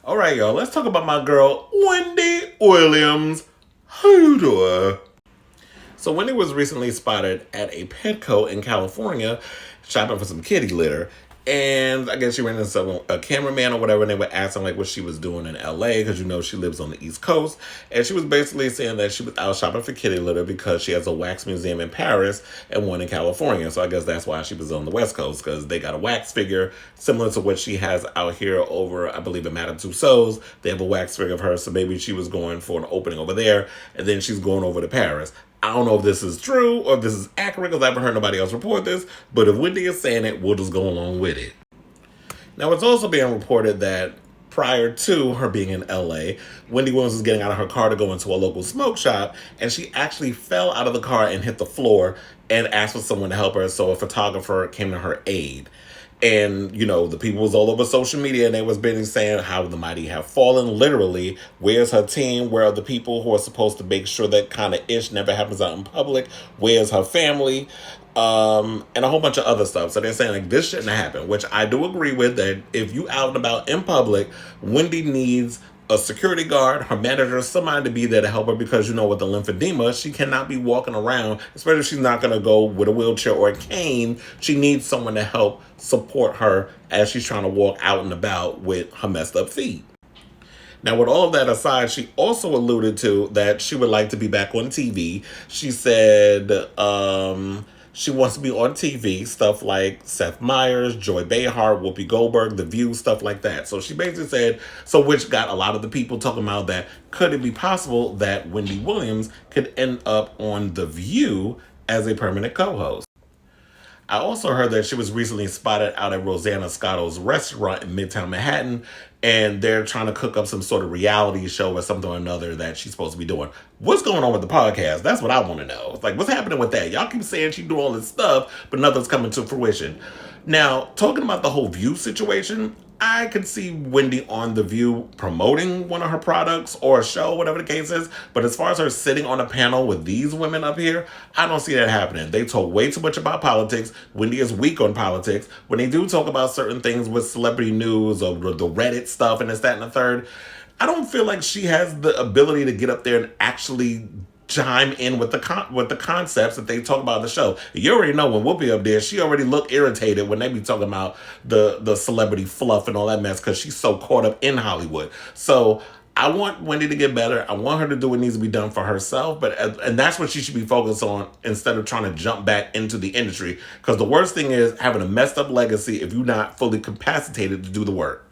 All right, y'all, let's talk about my girl, Wendy Williams. How you doing? So Wendy was recently spotted at a Petco in California shopping for some kitty litter. And I guess she ran into a cameraman or whatever, and they were asking like what she was doing in LA because she lives on the East Coast. And she was basically saying that she was out shopping for kitty litter because she has a wax museum in Paris and one in California. So I guess that's why she was on the West Coast, because they got a wax figure similar to what she has out here over, I believe, in Madame Tussauds. They have a wax figure of her, so maybe she was going for an opening over there, and then she's going over to Paris. I don't know if this is true or if this is accurate because I haven't heard nobody else report this, but if Wendy is saying it, we'll just go along with it. Now, it's also being reported that prior to her being in LA, Wendy Williams was getting out of her car to go into a local smoke shop, and she actually fell out of the car and hit the floor and asked for someone to help her, so a photographer came to her aid. And, the people was all over social media, and they was basically saying how the mighty have fallen, literally. Where's her team? Where are the people who are supposed to make sure that kind of ish never happens out in public? Where's her family? And a whole bunch of other stuff. So they're saying, like, this shouldn't have happened, which I do agree with, that if you out and about in public, Wendy needs a security guard, her manager, somebody to be there to help her, because with the lymphedema, she cannot be walking around, especially if she's not going to go with a wheelchair or a cane. She needs someone to help support her as she's trying to walk out and about with her messed up feet. Now, with all of that aside, she also alluded to that she would like to be back on TV. She said she wants to be on TV, stuff like Seth Meyers, Joy Behar, Whoopi Goldberg, The View, stuff like that. So she basically said, which got a lot of the people talking about that, could it be possible that Wendy Williams could end up on The View as a permanent co-host? I also heard that she was recently spotted out at Rosanna Scotto's restaurant in Midtown Manhattan, and they're trying to cook up some sort of reality show or something or another that she's supposed to be doing. What's going on with the podcast? That's what I want to know. It's like, what's happening with that? Y'all keep saying she do all this stuff, but nothing's coming to fruition. Now, talking about the whole View situation, I could see Wendy on The View promoting one of her products or a show, whatever the case is. But as far as her sitting on a panel with these women up here, I don't see that happening. They talk way too much about politics. Wendy is weak on politics. When they do talk about certain things with celebrity news or the Reddit stuff and this, that, and the third, I don't feel like she has the ability to get up there and actually chime in with the concepts that they talk about in the show. You already know when Whoopi up there, she already look irritated when they be talking about the celebrity fluff and all that mess, because she's so caught up in Hollywood. So I want Wendy to get better. I want her to do what needs to be done for herself, and that's what she should be focused on instead of trying to jump back into the industry. Because the worst thing is having a messed up legacy if you're not fully capacitated to do the work.